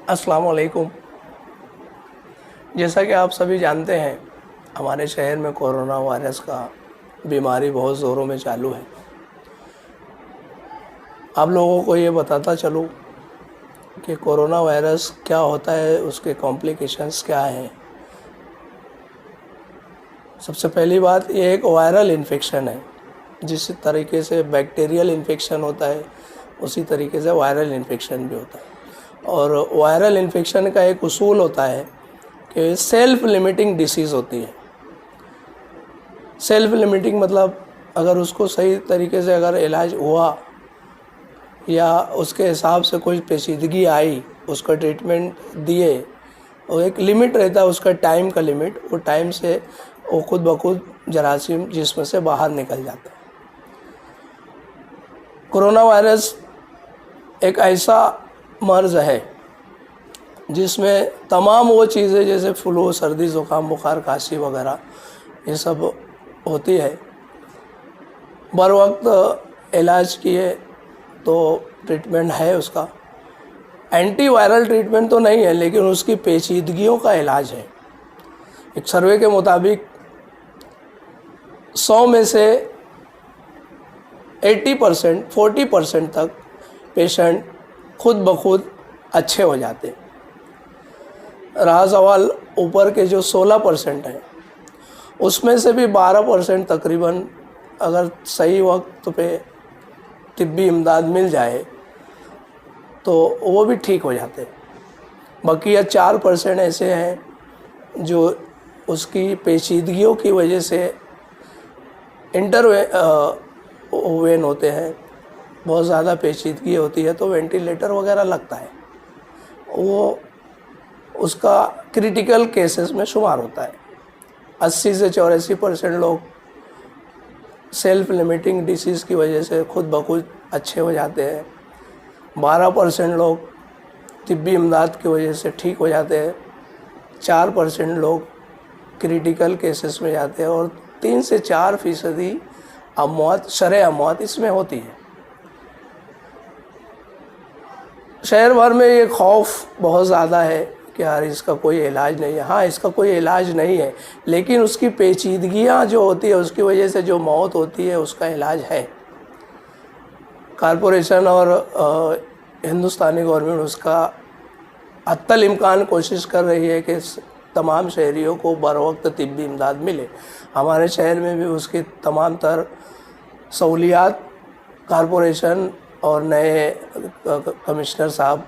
अस्सलाम वालेकुम। जैसा कि आप सभी जानते हैं, हमारे शहर में कोरोना वायरस का बीमारी बहुत ज़ोरों में चालू है। आप लोगों को ये बताता चलूँ कि कोरोना वायरस क्या होता है, उसके कॉम्प्लिकेशंस क्या हैं। सबसे पहली बात, ये एक वायरल इन्फेक्शन है। जिस तरीके से बैक्टीरियल इन्फेक्शन होता है, उसी तरीके से वायरल इन्फेक्शन भी होता है। और वायरल इन्फेक्शन का एक उसूल होता है कि सेल्फ लिमिटिंग डिसीज़ होती है। सेल्फ लिमिटिंग मतलब अगर उसको सही तरीके से अगर इलाज हुआ या उसके हिसाब से कोई पेचीदगी आई, उसका ट्रीटमेंट दिए, और एक लिमिट रहता है उसका, टाइम का लिमिट, वो टाइम से वो खुद ब खुद जरासीम जिस्म से बाहर निकल जाता है। कोरोना वायरस एक ऐसा मर्ज़ है जिसमें तमाम वो चीज़ें जैसे फ्लू, सर्दी, ज़ुकाम, बुखार, खांसी वगैरह ये सब होती है। बर वक्त इलाज किए तो ट्रीटमेंट है उसका। एंटीवायरल ट्रीटमेंट तो नहीं है, लेकिन उसकी पेचीदगियों का इलाज है। एक सर्वे के मुताबिक 100 में से 80%, 40% तक पेशेंट खुद ब खुद अच्छे हो जाते हैं। रहा सवाल ऊपर के जो 16% हैं, उसमें से भी 12% तकरीबन अगर सही वक्त पे तिब्बी इमदाद मिल जाए तो वो भी ठीक हो जाते हैं। बाकी 4% ऐसे हैं जो उसकी पेचीदगियों की वजह से इंटरवेन होते हैं, बहुत ज़्यादा पेचीदगी होती है तो वेंटिलेटर वगैरह लगता है, वो उसका क्रिटिकल केसेस में शुमार होता है। 80 से 84% लोग सेल्फ लिमिटिंग डिसीज़ की वजह से खुद ब खुद अच्छे हो जाते हैं। 12% लोग तिब्बी इमदाद की वजह से ठीक हो जाते हैं। 4% लोग क्रिटिकल केसेस में जाते हैं और 3 से 4% अमवात, शरह अमवात इसमें होती है। शहर भर में ये खौफ बहुत ज़्यादा है कि यार इसका कोई इलाज नहीं है। हाँ, इसका कोई इलाज नहीं है, लेकिन उसकी पेचीदगियाँ जो होती है, उसकी वजह से जो मौत होती है, उसका इलाज है। कॉरपोरेशन और हिंदुस्तानी गवर्नमेंट उसका हत्तल इम्कान कोशिश कर रही है कि तमाम शहरियों को बर वक्त तिब्बी इमदाद मिले। हमारे शहर में भी उसकी तमाम तर सहूलियात कॉरपोरेशन और नए कमिश्नर साहब,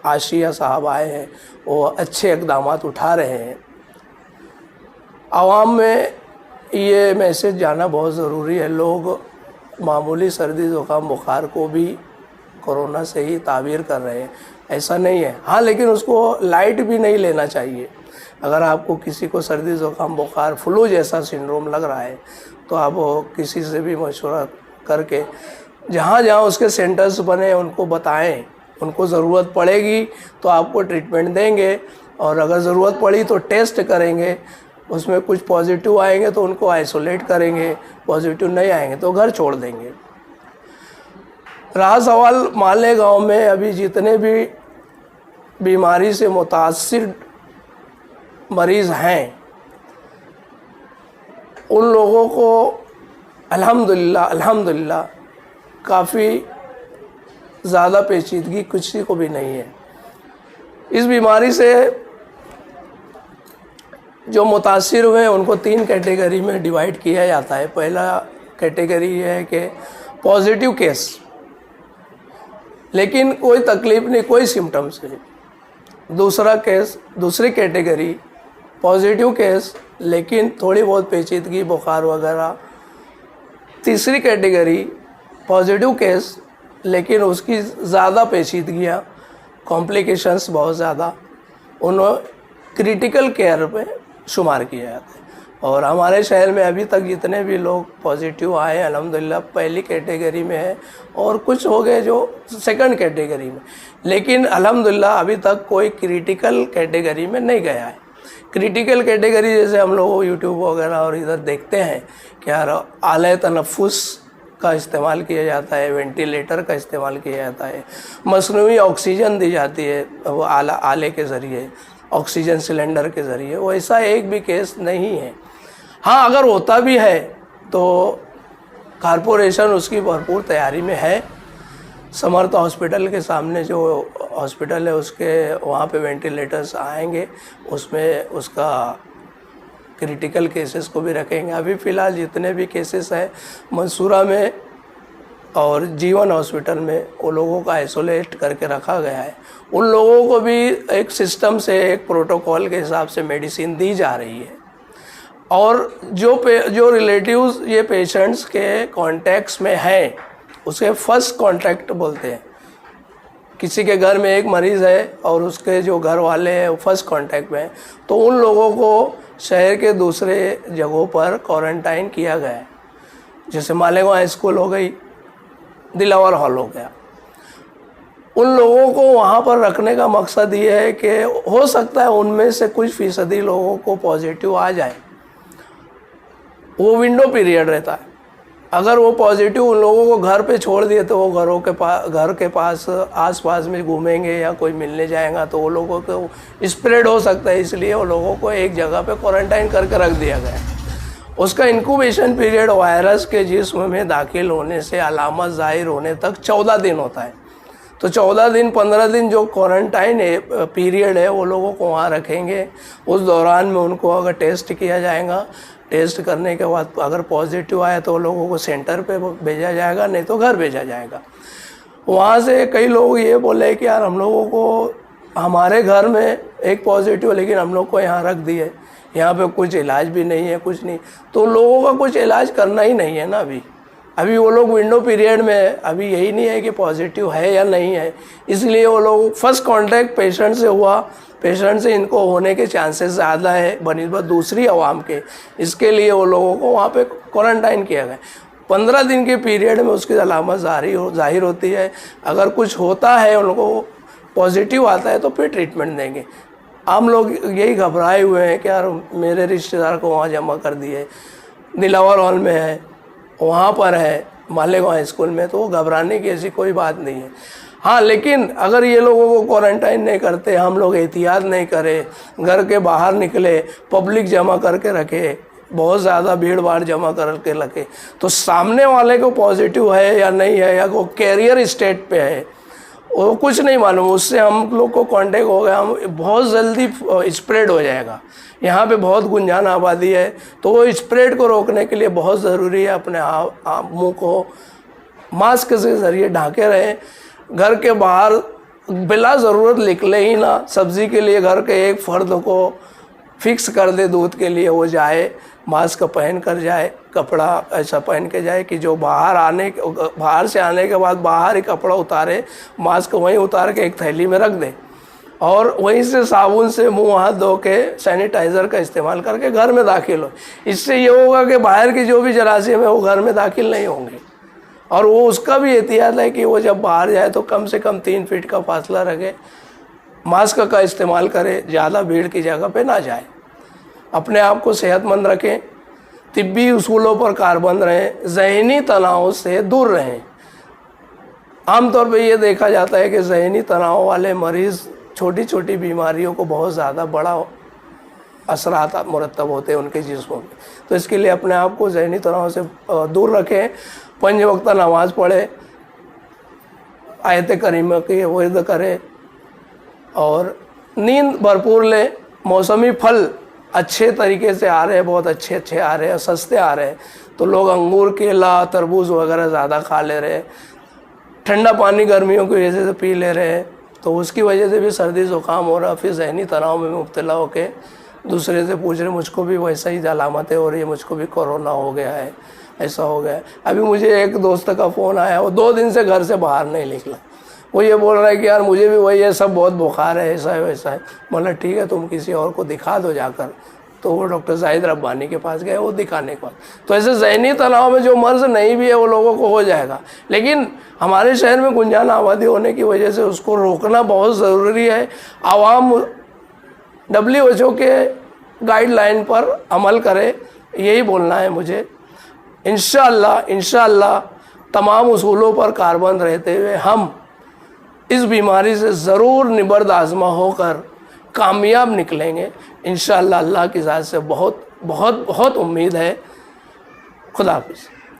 आशिया साहब आए हैं, वो अच्छे इक़दामात उठा रहे हैं। आवाम में ये मैसेज जाना बहुत ज़रूरी है। लोग मामूली सर्दी, ज़ुकाम, बुखार को भी कोरोना से ही ताबीर कर रहे हैं, ऐसा नहीं है। हाँ, लेकिन उसको लाइट भी नहीं लेना चाहिए। अगर आपको किसी को सर्दी, ज़ुकाम, बुखार, फ्लू जैसा सिंड्रोम लग रहा है तो आप किसी से भी मशवरा करके जहाँ जहाँ उसके सेंटर्स बने उनको बताएं। उनको ज़रूरत पड़ेगी तो आपको ट्रीटमेंट देंगे, और अगर ज़रूरत पड़ी तो टेस्ट करेंगे। उसमें कुछ पॉजिटिव आएंगे तो उनको आइसोलेट करेंगे, पॉजिटिव नहीं आएंगे तो घर छोड़ देंगे। रहा सवाल मालेगांव में अभी जितने भी बीमारी से मुतासिर मरीज़ हैं, उन लोगों को अल्हम्दुलिल्लाह काफ़ी ज़्यादा पेचीदगी किसी को भी नहीं है। इस बीमारी से जो मुतासिर हुए उनको 3 कैटेगरी में डिवाइड किया जाता है। पहला कैटेगरी ये है कि पॉजिटिव केस, लेकिन कोई तकलीफ़ नहीं, कोई सिम्टम्स नहीं। दूसरी कैटेगरी पॉजिटिव केस, लेकिन थोड़ी बहुत पेचीदगी, बुखार वगैरह। तीसरी कैटेगरी पॉजिटिव केस, लेकिन उसकी ज़्यादा पेचीदगियाँ, कॉम्प्लिकेशंस बहुत ज़्यादा, उन्हें क्रिटिकल केयर में शुमार किया जाता है। और हमारे शहर में अभी तक जितने भी लोग पॉजिटिव आए हैं अल्हम्दुलिल्लाह पहली कैटेगरी में है और कुछ हो गए जो सेकंड कैटेगरी में, लेकिन अल्हम्दुलिल्लाह अभी तक कोई क्रिटिकल कैटेगरी में नहीं गया है। क्रिटिकल कैटेगरी जैसे हम लोग यूट्यूब वगैरह और इधर देखते हैं कि यार आले तनफ़ुस का इस्तेमाल किया जाता है, वेंटिलेटर का इस्तेमाल किया जाता है, मसनूई ऑक्सीजन दी जाती है वो आले के ज़रिए, ऑक्सीजन सिलेंडर के ज़रिए, वैसा एक भी केस नहीं है। हाँ, अगर होता भी है तो कॉरपोरेशन उसकी भरपूर तैयारी में है। समर्थ हॉस्पिटल के सामने जो हॉस्पिटल है उसके वहाँ पे वेंटिलेटर्स आएंगे, उसमें उसका क्रिटिकल केसेस को भी रखेंगे। अभी फ़िलहाल जितने भी केसेस हैं मंसूरा में और जीवन हॉस्पिटल में वो लोगों का आइसोलेट करके रखा गया है। उन लोगों को भी एक सिस्टम से एक प्रोटोकॉल के हिसाब से मेडिसिन दी जा रही है। और जो रिलेटिव्स ये पेशेंट्स के कॉन्टैक्ट्स में हैं उसे फर्स्ट कॉन्टैक्ट बोलते हैं। किसी के घर में एक मरीज़ है और उसके जो घर वाले हैं वो फर्स्ट कॉन्टैक्ट में हैं, तो उन लोगों को शहर के दूसरे जगहों पर क्वारंटाइन किया गया है। जैसे मालेगांव हाई स्कूल हो गई, दिलावर हॉल हो गया, उन लोगों को वहाँ पर रखने का मकसद ये है कि हो सकता है उनमें से कुछ फीसदी लोगों को पॉजिटिव आ जाए। वो विंडो पीरियड रहता है। अगर वो पॉजिटिव उन लोगों को घर पे छोड़ दिए तो वो घर के पास आसपास में घूमेंगे या कोई मिलने जाएगा तो वो लोगों को स्प्रेड हो सकता है, इसलिए वो लोगों को एक जगह पे क्वारंटाइन करके रख दिया गया है। उसका इंक्यूबेशन पीरियड वायरस के जिस्म में दाखिल होने से अलामत ज़ाहिर होने तक 14 दिन होता है। तो 14 दिन 15 दिन जो क्वारंटाइन पीरियड है वो लोगों को वहाँ रखेंगे। उस दौरान में उनको अगर टेस्ट किया जाएगा, टेस्ट करने के बाद अगर पॉजिटिव आया तो लोगों को सेंटर पे भेजा जाएगा, नहीं तो घर भेजा जाएगा। वहाँ से कई लोग ये बोले कि यार हम लोगों को हमारे घर में एक पॉजिटिव लेकिन हम लोग को यहाँ रख दिए, यहाँ पे कुछ इलाज भी नहीं है, कुछ नहीं, तो लोगों का कुछ इलाज करना ही नहीं है ना। अभी वो लोग विंडो पीरियड में है, अभी यही नहीं है कि पॉजिटिव है या नहीं है, इसलिए वो लोग फर्स्ट कांटेक्ट पेशेंट से हुआ, पेशेंट से इनको होने के चांसेस ज़्यादा है बनिस्बत दूसरी आवाम के, इसके लिए वो लोगों को वहाँ पे क्वारंटाइन किया गया। 15 दिन के पीरियड में उसकी अलामत ज़ाहिर होती है। अगर कुछ होता है उनको पॉजिटिव आता है तो फिर ट्रीटमेंट देंगे। आम लोग यही घबराए हुए हैं कि यार मेरे रिश्तेदार को वहाँ जमा कर दिए, दिलावर हॉल में है, वहाँ पर है, मालेगांव हाई स्कूल में, तो घबराने की ऐसी कोई बात नहीं है। हाँ, लेकिन अगर ये लोगों को क्वारंटाइन नहीं करते, हम लोग एहतियात नहीं करें, घर के बाहर निकले, पब्लिक जमा करके रखे, बहुत ज़्यादा भीड़ भाड़ जमा करके रखे, तो सामने वाले को पॉजिटिव है या नहीं है या वो कैरियर स्टेट पे है वो कुछ नहीं मालूम, उससे हम लोग को कांटेक्ट हो गया, हम बहुत जल्दी स्प्रेड हो जाएगा। यहाँ पे बहुत गुंजान आबादी है, तो वो स्प्रेड को रोकने के लिए बहुत ज़रूरी है अपने मुंह को मास्क के ज़रिए ढाके रहें। घर के बाहर बिला ज़रूरत निकले ही ना। सब्ज़ी के लिए घर के एक फ़र्द को फिक्स कर दे, दूध के लिए वो जाए, मास्क पहन कर जाए, कपड़ा ऐसा पहन के जाए कि जो बाहर से आने के बाद बाहर ही कपड़ा उतारे, मास्क वहीं उतार के एक थैली में रख दे और वहीं से साबुन से मुंह हाथ धो के सैनिटाइज़र का इस्तेमाल करके घर में दाखिल हो। इससे ये होगा कि बाहर की जो भी जरासीम है वो घर में दाखिल नहीं होंगे। और वो उसका भी एहतियात है कि वो जब बाहर जाए तो कम से कम 3 फीट का फासला रखे, मास्क का इस्तेमाल करे, ज़्यादा भीड़ की जगह पे ना जाए, अपने आप को सेहतमंद रखें, तिब्बी उसूलों पर कारबंद रहें, ज़हनी तनाव से दूर रहें। आमतौर पे ये देखा जाता है कि ज़हनी तनाव वाले मरीज़ छोटी छोटी बीमारियों को बहुत ज़्यादा बड़ा असरात मुरतब होते हैं उनके जिस्मों में। तो इसके लिए अपने आप को ज़हनी तनाव से दूर रखें, 5 वक्त नमाज़ पढ़े, आयत करीमा की वर्द करें और नींद भरपूर लें। मौसमी फल अच्छे तरीके से आ रहे हैं, बहुत अच्छे आ रहे हैं, सस्ते आ रहे हैं, तो लोग अंगूर, केला, तरबूज वगैरह ज़्यादा खा ले रहे हैं। ठंडा पानी गर्मियों की वजह से पी ले रहे हैं, तो उसकी वजह से भी सर्दी ज़ुकाम हो रहा, फिर ज़हनी तनाव में मुब्तला होके दूसरे से पूछ रहे मुझको भी वैसा ही अलामतें हो रही है, मुझको भी कोरोना हो गया है, ऐसा हो गया है। अभी मुझे एक दोस्त का फ़ोन आया, वो 2 दिन से घर से बाहर नहीं निकला, वो ये बोल रहा है कि यार मुझे भी वही है, सब बहुत बुखार है, ऐसा है वैसा है। मतलब ठीक है, तुम किसी और को दिखा दो जाकर, तो वो डॉक्टर जाहिद रब्बानी के पास गए, वो दिखाने के बाद। तो ऐसे ज़हनी तनाव में जो मर्ज़ नहीं भी है वो लोगों को हो जाएगा, लेकिन हमारे शहर में गुंजान आबादी होने की वजह से उसको रोकना बहुत ज़रूरी है। आवाम WHO के गाइडलाइन पर अमल करे, यही बोलना है मुझे। इंशाअल्लाह तमाम उसूलों पर कारबंद रहते हुए हम इस बीमारी से ज़रूर निबर्द आज़मा होकर कामयाब निकलेंगे इंशाअल्लाह। अल्लाह की ज़ात से बहुत बहुत बहुत उम्मीद है। खुदा हाफिज़।